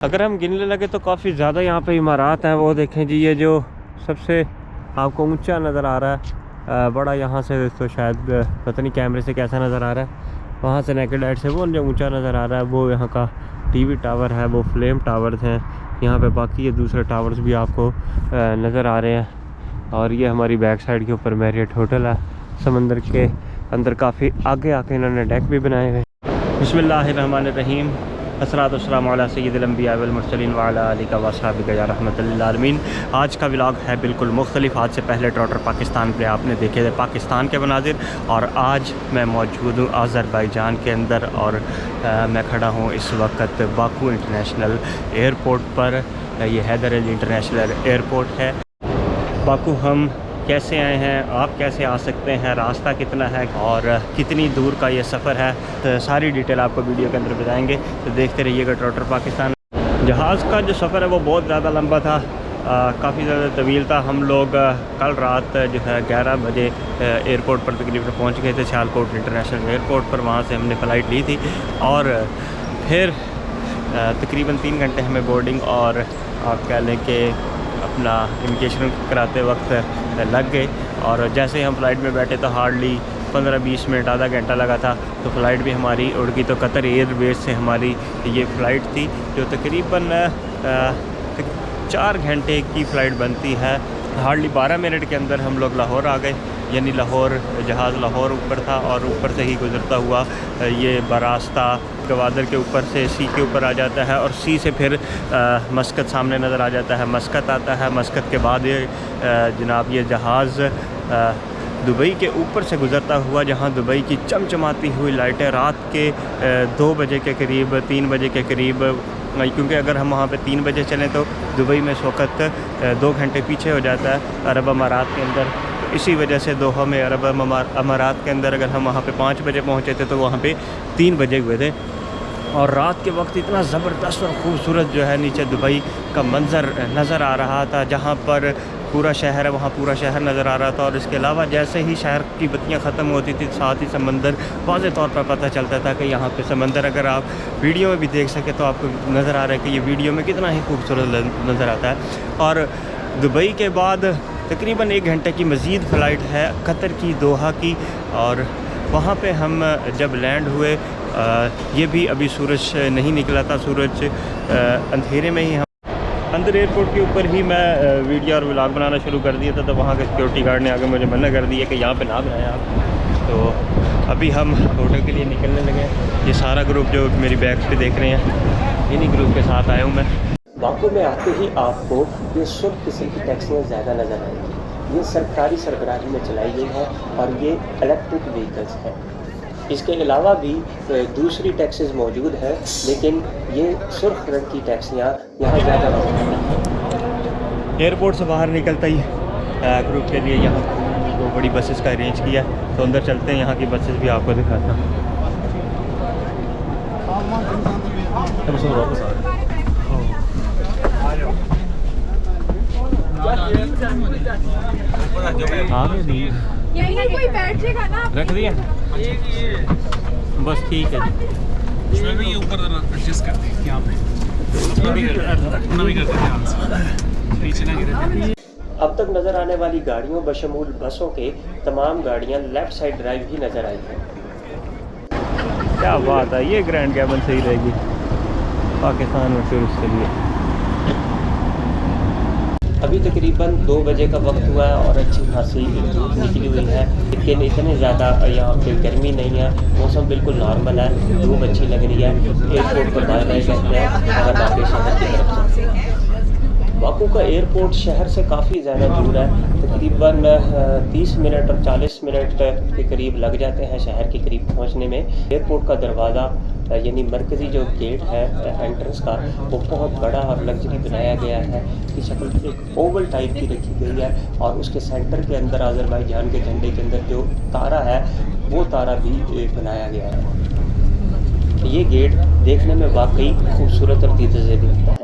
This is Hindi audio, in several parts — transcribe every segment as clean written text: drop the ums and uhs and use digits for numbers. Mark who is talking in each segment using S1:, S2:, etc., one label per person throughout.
S1: अगर हम गिनने लगे तो काफ़ी ज़्यादा यहाँ पे इमारत हैं। वो देखें जी, ये जो सबसे आपको ऊंचा नज़र आ रहा है बड़ा, यहाँ से तो शायद पता नहीं कैमरे से कैसा नज़र आ रहा है, वहाँ से नेकेड लाइट से वो जो ऊंचा नज़र आ रहा है वो यहाँ का टीवी टावर है, वो फ्लेम टावर्स हैं यहाँ पे। बाकी ये दूसरे टावर्स भी आपको नज़र आ रहे हैं। और ये हमारी बैक साइड के ऊपर मैरियट होटल है, समंदर के अंदर काफ़ी आगे आके इन्होंने डेक भी बनाए हुए। बिस्मिल्लाहिर्रहमानिर्रहीम, अस्सलातु वस्सलामु अला सय्यिदिल अंबिया वल मुरसलीन व अला आलिहि व अस्हाबिहि या रहमतुल लिल आलमीन। आज का व्लॉग है बिल्कुल मुख्तलिफ। आज से पहले ट्रॉटर पाकिस्तान पे आपने देखे थे पाकिस्तान के मनाजिर, और आज मैं मौजूद हूँ आज़रबाईजान के अंदर। और मैं खड़ा हूँ इस वक्त बाकू इंटरनेशनल एयरपोर्ट पर। ये हैदर अली इंटरनेशनल एयरपोर्ट है। बाकू हम कैसे आए हैं, आप कैसे आ सकते हैं, रास्ता कितना है और कितनी दूर का ये सफ़र है, तो सारी डिटेल आपको वीडियो के अंदर बताएंगे। तो देखते रहिएगा ट्रॉटर पाकिस्तान। जहाज़ का जो सफ़र है वो बहुत ज़्यादा लंबा था, काफ़ी ज़्यादा तवील था। हम लोग कल रात जो है 11 बजे एयरपोर्ट पर तकरीबन पहुंच गए थे, सियालकोट इंटरनेशनल एयरपोर्ट पर। वहाँ से हमने फ़्लाइट ली थी और फिर तकरीबन 3 घंटे हमें बोर्डिंग और आप कह लें कि अपना इमिग्रेशन कराते वक्त लग गए। और जैसे ही हम फ़्लाइट में बैठे तो हार्डली 15-20 मिनट, आधा घंटा लगा था तो फ़्लाइट भी हमारी उड़ गई। तो कतर एयरवेज़ से हमारी ये फ़्लाइट थी जो तकरीबन 4 घंटे की फ़्लाइट बनती है। हार्डली 12 मिनट के अंदर हम लोग लाहौर आ गए। यानी लाहौर, जहाज़ लाहौर ऊपर था और ऊपर से ही गुज़रता हुआ ये बरास्ता गवादर के ऊपर से सी के ऊपर आ जाता है, और सी से फिर मस्कत सामने नज़र आ जाता है। मस्कत आता है, मस्कत के बाद ये जनाब ये जहाज़ दुबई के ऊपर से गुज़रता हुआ, जहाँ दुबई की चमचमाती हुई लाइटें रात के 2 बजे के करीब, 3 बजे के करीब, क्योंकि अगर हम वहाँ पे 3 बजे चलें तो दुबई में इस वक्त 2 घंटे पीछे हो जाता है अरब अमारात के अंदर। तो इसी वजह से दोहा में अरब अमारात के अंदर अगर हम वहाँ पे 5 बजे पहुँचे थे तो वहाँ पे 3 बजे हुए थे। और रात के वक्त इतना ज़बरदस्त और ख़ूबसूरत जो है नीचे दुबई का मंज़र नज़र आ रहा था, जहाँ पर पूरा शहर है वहाँ पूरा शहर नज़र आ रहा था। और इसके अलावा जैसे ही शहर की बत्तियाँ ख़त्म होती थी साथ ही समंदर वाज़े तौर पर पता चलता था कि यहाँ पे समंदर, अगर आप वीडियो में भी देख सके तो आपको नज़र आ रहा है कि ये वीडियो में कितना ही खूबसूरत नज़र आता है। और दुबई के बाद तकरीबन 1 घंटे की मज़ीद फ़्लाइट है कतर की, दोहा की। और वहाँ पे हम जब लैंड हुए, ये भी अभी सूरज नहीं निकला था, सूरज अंधेरे में ही हम अंदर एयरपोर्ट के ऊपर ही मैं वीडियो और व्लॉग बनाना शुरू कर दिया था। तो वहाँ के सिक्योरिटी गार्ड ने आगे मुझे मना कर दिया कि यहाँ पे ना बनाएं आप। तो अभी हम होटल के लिए निकलने लगे। ये सारा ग्रुप जो मेरी बैग पे देख रहे हैं, इन्हीं ग्रुप के साथ आया हूँ मैं। बाकू में आते ही आपको ये शुद्ध किस्म की टैक्सियाँ ज़्यादा नज़र आएंगी। ये सरकारी सरबराही में चलाई गई है और ये इलेक्ट्रिक व्हीकल्स हैं। इसके अलावा भी दूसरी टैक्सीज़ मौजूद है, लेकिन ये सुर्ख रंग की टैक्सियाँ यहाँ ज़्यादा नज़र आती हैं। एयरपोर्ट से बाहर निकलता ही ग्रुप के लिए यहाँ वो बड़ी बसेस का अरेंज किया, तो अंदर चलते हैं, यहाँ की बसेस भी आपको दिखाता हूँ।
S2: यहीं कोई बैठेगा ना,
S1: रख दिया बस, ठीक है जी।
S3: इसमें भी ऊपर एडजस्ट करते हैं यहाँ पे, अपना भी करते हैं ध्यान से, नीचे ना गिरे।
S1: अब तक नज़र आने वाली गाड़ियों बशमूल बसों के तमाम गाड़ियाँ लेफ़्ट साइड ड्राइव ही नज़र आई हैं। क्या बात है, ये ग्रैंड कैबिन सही रहेगी पाकिस्तान में टूरिस्ट के लिए। अभी तकरीबन 2 बजे का वक्त हुआ है और अच्छी खासी धूप निकली हुई है, लेकिन इतनी ज़्यादा यहाँ पे गर्मी नहीं है, मौसम बिल्कुल नॉर्मल है, धूप अच्छी लग रही है। एयरपोर्ट पर बाय बाय कहते हैं अगर बाकी शहर की तरफ चलते हैं। बाकू का एयरपोर्ट शहर से काफ़ी ज़्यादा दूर है, तकरीबन 30 मिनट और 40 मिनट के करीब लग जाते हैं शहर के करीब पहुँचने में। एयरपोर्ट का दरवाज़ा यानी मरकज़ी जो गेट है एंट्रेंस का, वो बहुत बड़ा और लग्जरी बनाया गया है। इसकी शक्ल एक ओवल टाइप की रखी गई है और उसके सेंटर के अंदर आज़रबाईजान के झंडे के अंदर जो तारा है वो तारा भी बनाया गया है। ये गेट देखने में वाकई खूबसूरत और दीदार लगता है।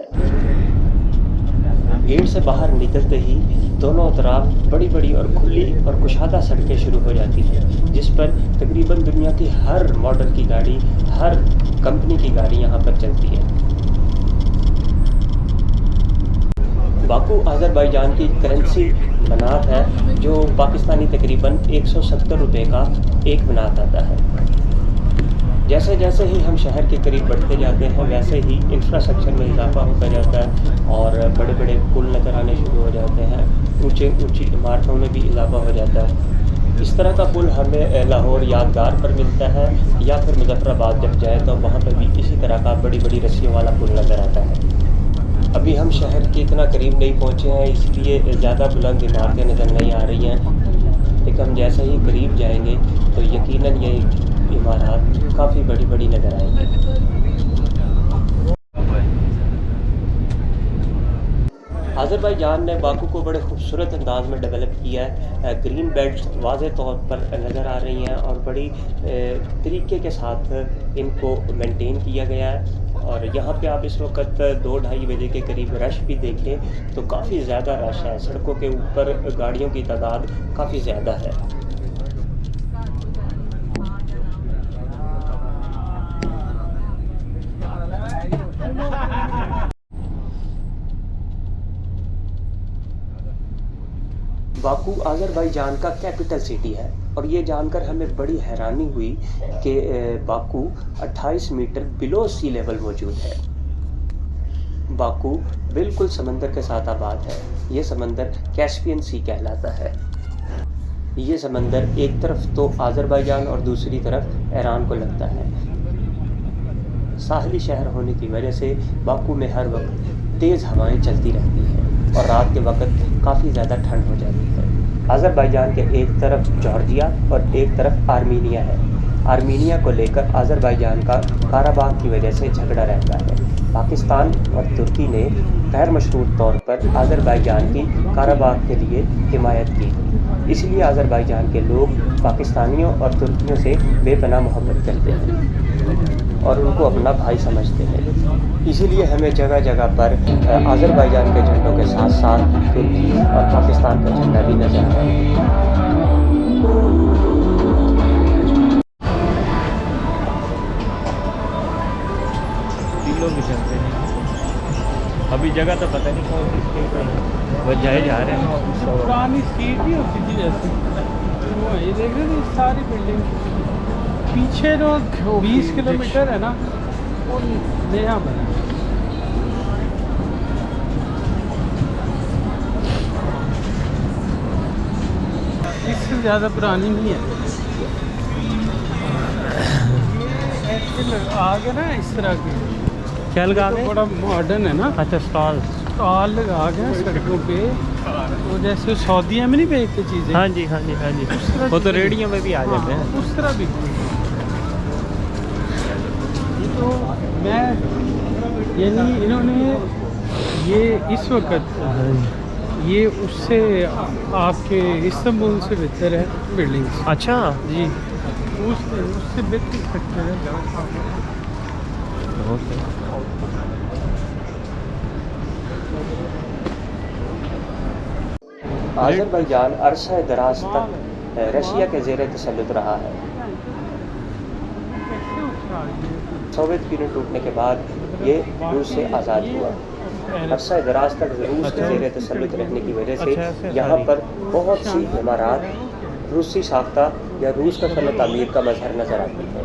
S1: गेट से बाहर निकलते ही दोनों तरफ बड़ी बड़ी और खुली और कुशादा सड़कें शुरू हो जाती हैं, जिस पर तकरीबन दुनिया की हर मॉडल की गाड़ी, हर कंपनी की गाड़ी यहाँ पर चलती है।
S2: बाकू अज़रबैजान की करेंसी मनात है जो पाकिस्तानी तकरीबन 170 रुपये का एक मनात आता है। जैसे जैसे ही हम शहर के करीब बढ़ते जाते हैं वैसे ही इंफ्रास्ट्रक्चर में इजाफा होता जाता है और बड़े बड़े पुल नज़र आने शुरू हो जाते हैं, ऊंची इमारतों में भी इजाफा हो जाता है। इस तरह का पुल हमें लाहौर यादगार पर मिलता है या फिर मुजफ्फराबाद जब जाए तो वहाँ पर भी इसी तरह का बड़ी बड़ी रस्सियों वाला पुल नज़र आता है। अभी हम शहर के इतना करीब नहीं पहुँचे हैं, इसलिए ज़्यादा बुलंद इमारतें नज़र नहीं आ रही हैं, लेकिन हम जैसे ही करीब जाएंगे तो यकीनन ये इमारत काफ़ी बड़ी बड़ी नज़र आएंगी। अज़रबैजान ने बाकू को बड़े खूबसूरत अंदाज में डेवलप किया है। ग्रीन बेल्ट वाज़े तौर पर नज़र आ रही हैं और बड़ी तरीके के साथ इनको मेंटेन किया गया है। और यहाँ पे आप इस वक्त 2-2:30 बजे के करीब रश भी देखें तो काफ़ी ज़्यादा रश है। सड़कों के ऊपर गाड़ियों की तादाद काफ़ी ज़्यादा है। बाकू अज़रबैजान का कैपिटल सिटी है और ये जानकर हमें बड़ी हैरानी हुई कि बाकू 28 मीटर बिलो सी लेवल मौजूद है। बाकू बिल्कुल समंदर के साथ आबाद है। ये समंदर कैस्पियन सी कहलाता है। ये समंदर एक तरफ तो अज़रबैजान और दूसरी तरफ ईरान को लगता है। साहली शहर होने की वजह से बाकू में हर वक्त तेज़ हवाएं चलती रहती हैं और रात के वक्त काफ़ी ज़्यादा ठंड हो जाती है। अज़रबैजान के एक तरफ जॉर्जिया और एक तरफ आर्मीनिया है। आर्मीनिया को लेकर अज़रबैजान का काराबाग की वजह से झगड़ा रहता है। पाकिस्तान और तुर्की ने गैर मशरूत तौर पर अज़रबैजान की काराबाग के लिए हिमायत की। इसलिए अज़रबैजान के लोग पाकिस्तानियों और तुर्कियों से बेपनाह मोहब्बत करते हैं और उनको अपना भाई समझते हैं। इसीलिए हमें जगह जगह पर अज़रबैजान के झंडों के साथ साथ तुर्की और पाकिस्तान का झंडा भी नजर आता है।
S1: लोग चलते हैं। अभी जगह तो पता नहीं कौन सी स्ट्रीट है, वो जाए जा रहे हैं।
S3: पुरानी स्ट्रीट नहीं होती थी जैसे वो ये देख रहे थे सारी बिल्डिंग पीछे जो 20 किलोमीटर है ना वो नया बना। इससे ज़्यादा पुरानी नहीं है। ऐसे आगे ना इस तरह की
S1: क्या लगा
S3: तो बड़ा मॉडर्न है ना।
S1: अच्छा, स्टॉल
S3: लगा गया सड़कों पे, तो जैसे सऊदीया में नहीं बेचते चीज़ें।
S1: हाँ जी हाँ जी हाँ जी, वो तो रेडियो में भी आ जाते हैं।
S3: उस तरह भी ये तो मैं यानी इन्होंने ये इस वक्त ये उससे आपके इस्तांबुल से बेहतर है बिल्डिंग्स।
S1: अच्छा
S3: जी, उससे बेहतर सकते हैं।
S2: अज़रबैजान अरसा दराज तक रशिया के ज़ेर तसल्लुत रहा है। सोवियत यूनियन टूटने के बाद ये रूस से आज़ाद हुआ। अरसा दराज तक रूस के ज़ेर तसल्लुत रहने की वजह से यहाँ पर बहुत सी इमारत रूसी साख्ता या रूस का फन तामीर का मजहर नज़र आती है।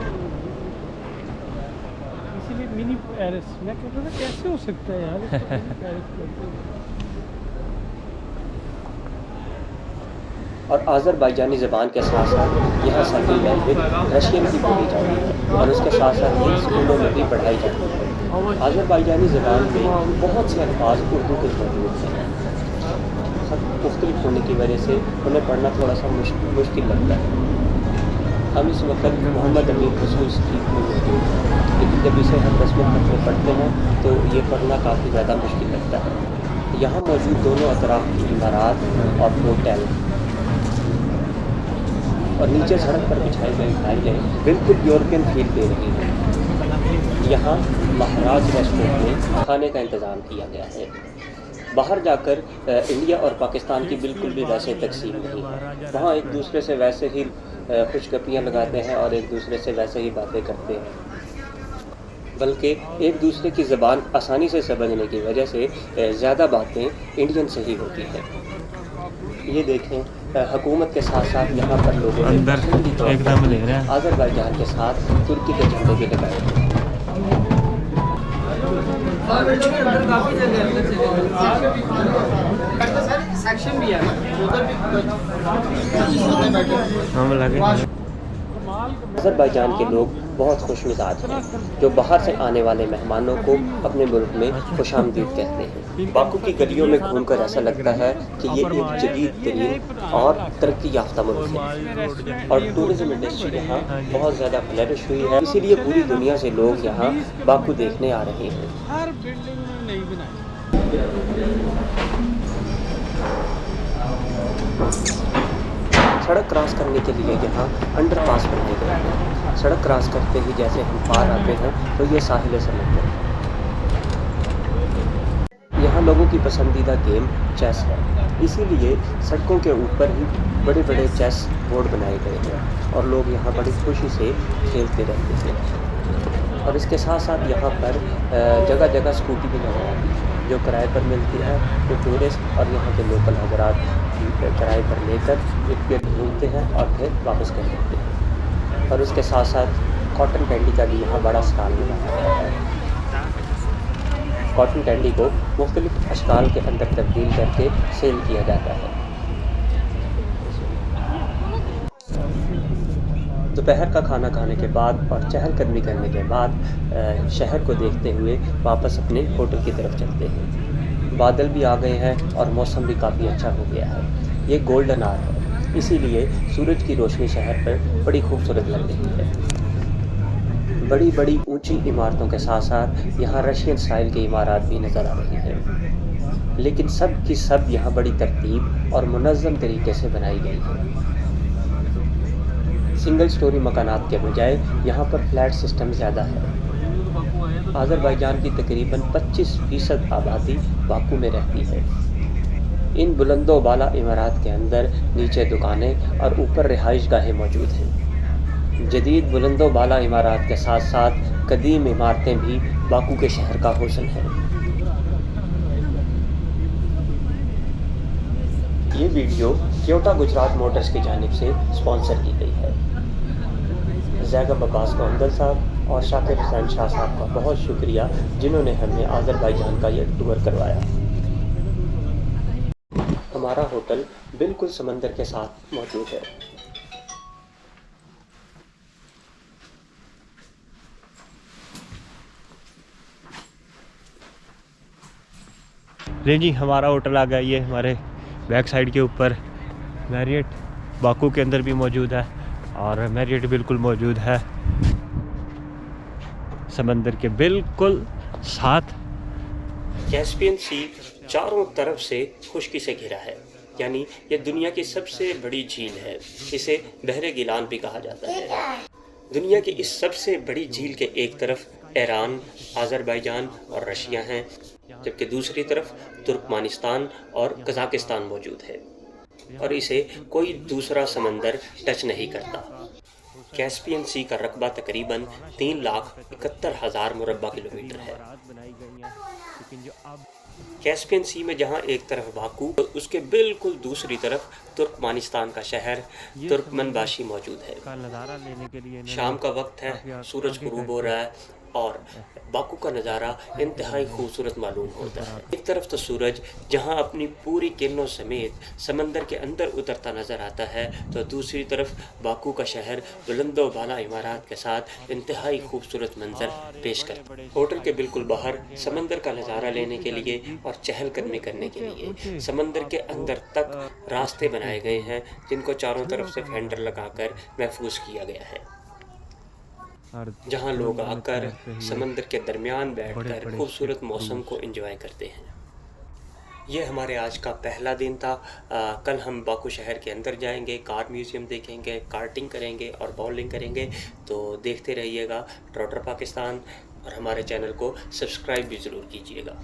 S3: इसीलिए मिनी पेरिस मैं कहता था कैसे हो सकता है यार।
S2: और अज़रबैजानी ज़बान के साथ साथ यहाँ सभी लैंग्वेज रशियन भी बोली जाती है और उसके साथ साथ ही स्कूलों में भी पढ़ाई जाती है। अज़रबैजानी ज़बान में बहुत से अल्फाज उर्दू के मौजूद हैं। सब मुख्तलिफ होने की वजह से उन्हें पढ़ना थोड़ा सा मुश्किल लगता है। हम इस वक्त मोहम्मद अमीन रसूल स्ट्रीट में होते हैं, लेकिन जब इसे हम रस्मी खत में पढ़ते हैं तो ये पढ़ना काफ़ी ज़्यादा मुश्किल लगता है। यहाँ मौजूद दोनों अतराफ की इमारत और होटल और नीचे सड़क पर बिछाई गई टाइलें बिल्कुल यूरोपियन फील दे रही हैं। यहाँ महाराज रेस्टोरेंट में खाने का इंतज़ाम किया गया है। बाहर जाकर इंडिया और पाकिस्तान की बिल्कुल भी वैसे तकसीम नहीं है। वहाँ एक दूसरे से वैसे ही खुशगपियाँ लगाते हैं और एक दूसरे से वैसे ही बातें करते हैं। बल्कि एक दूसरे की ज़बान आसानी से समझने की वजह से ज़्यादा बातें इंडियन से ही होती हैं। ये देखें, हुकूमत के साथ साथ यहाँ पर लोगों ने
S1: अंदर एकदम ले रहे हैं।
S2: आज़रबाईजान के साथ तुर्की के झंडे भी लगाए थे।
S3: सेक्शन भी है
S1: हम लगे।
S2: आज़रबाईजान के लोग बहुत खुशमिजाज हैं, जो बाहर से आने वाले मेहमानों को अपने मुल्क में खुशामदीद कहते हैं। बाकू की गलियों में घूमकर ऐसा लगता है कि ये एक जदीद तरीन और तरक्की याफ्ता मुल्क है और टूरिज़्म इंडस्ट्री यहाँ बहुत ज़्यादा फ्लरिश हुई है, इसीलिए पूरी दुनिया से लोग यहाँ बाकू देखने आ रहे हैं।
S3: हर बिल्डिंग में नहीं बनाई।
S2: सड़क क्रॉस करने के लिए यहाँ अंडरपास बनाए गए हैं। सड़क क्रॉस करते ही जैसे हम पार आते हैं तो ये साहिल समंदर है। यहाँ लोगों की पसंदीदा गेम चेस है, इसीलिए सड़कों के ऊपर ही बड़े बड़े चेस बोर्ड बनाए गए हैं और लोग यहाँ बड़ी खुशी से खेलते रहते हैं। और इसके साथ साथ यहाँ पर जगह जगह स्कूटी भी नजर आती है जो किराए पर मिलती है। तो टूरिस्ट और यहाँ के लोकल हजरात किराए पर लेकर एक पेट घूमते हैं और फिर वापस कर देते हैं। और उसके साथ साथ कॉटन कैंडी का भी यहाँ बड़ा स्टॉल लगाया है। कॉटन कैंडी को मुख्तलिफ अशकाल के अंदर तब्दील करके सेल किया जाता है। दोपहर का खाना खाने के बाद और चहलकदमी करने के बाद शहर को देखते हुए वापस अपने होटल की तरफ चलते हैं। बादल भी आ गए हैं और मौसम भी काफ़ी अच्छा हो गया है। ये गोल्डन आवर है, इसीलिए सूरज की रोशनी शहर पर बड़ी खूबसूरत लग रही है। बड़ी बड़ी ऊंची इमारतों के साथ साथ यहाँ रशियन स्टाइल की इमारत भी नज़र आ रही हैं, लेकिन सब की सब यहाँ बड़ी तरतीब और मुनज़्ज़म तरीके से बनाई गई है। सिंगल स्टोरी मकानात के बजाय यहाँ पर फ्लैट सिस्टम ज़्यादा है। आज़रबाईजान की तकरीबन 25% आबादी बाकू में रहती है। इन बुलंदो बाला इमारत के अंदर नीचे दुकानें और ऊपर रिहाइश गाहें मौजूद हैं। जदीद बुलंदो बाला इमारत के साथ साथ कदीम इमारतें भी बाकू के शहर का हुस्न है। ये वीडियो क्योटा गुजरात मोटर्स की जानिब से स्पॉन्सर की गई है। ज़ैगब अब्बास कोंदल साहब और शाकिर हुसैन शाह साहब का बहुत शुक्रिया, जिन्होंने हमें आज़रबाईजान का ये टूर करवाया। हमारा होटल बिल्कुल समंदर के साथ मौजूद है।
S1: ले जी, हमारा होटल आ गया। ये हमारे बैक साइड के ऊपर मैरियट बाकू के अंदर भी मौजूद है और मैरियट बिल्कुल मौजूद है समंदर के बिल्कुल साथ।
S2: कैस्पियन सी चारों तरफ से खुश्की से घिरा है, यानी ये दुनिया की सबसे बड़ी झील है। इसे बहरे गिलान भी कहा जाता है। दुनिया की इस सबसे बड़ी झील के एक तरफ ईरान, आज़रबाईजान और रशिया हैं, जबकि दूसरी तरफ तुर्कमानिस्तान और कज़ाकिस्तान मौजूद है और इसे कोई दूसरा समंदर टच नहीं करता। कैस्पियन सी का रकबा तकरीबन 3,71,000 मुरब्बा किलोमीटर है। कैस्पियन सी में जहाँ एक तरफ बाकू तो उसके बिल्कुल दूसरी तरफ तुर्कमानिस्तान का शहर तुर्कमनबाशी मौजूद है। शाम का वक्त है, सूरज गुरूब हो रहा है और बाकू का नज़ारा इंतहाई खूबसूरत मालूम होता है। एक तरफ तो सूरज जहां अपनी पूरी किरणों समेत समंदर के अंदर उतरता नज़र आता है, तो दूसरी तरफ बाकू का शहर बुलंदो बाला इमारत के साथ इंतहाई खूबसूरत मंजर पेश करता है। होटल के बिल्कुल बाहर समंदर का नज़ारा लेने के लिए और चहलकदमी करने के लिए समंदर के अंदर तक रास्ते बनाए गए हैं, जिनको चारों तरफ से फेंडर लगाकर महफूज किया गया है, जहां लोग आकर समंदर के दरमियान बैठकर खूबसूरत मौसम को एंजॉय करते हैं। ये हमारे आज का पहला दिन था। कल हम बाकू शहर के अंदर जाएंगे, कार म्यूज़ियम देखेंगे, कार्टिंग करेंगे और बॉलिंग करेंगे। तो देखते रहिएगा ट्रॉटर पाकिस्तान और हमारे चैनल को सब्सक्राइब भी ज़रूर कीजिएगा।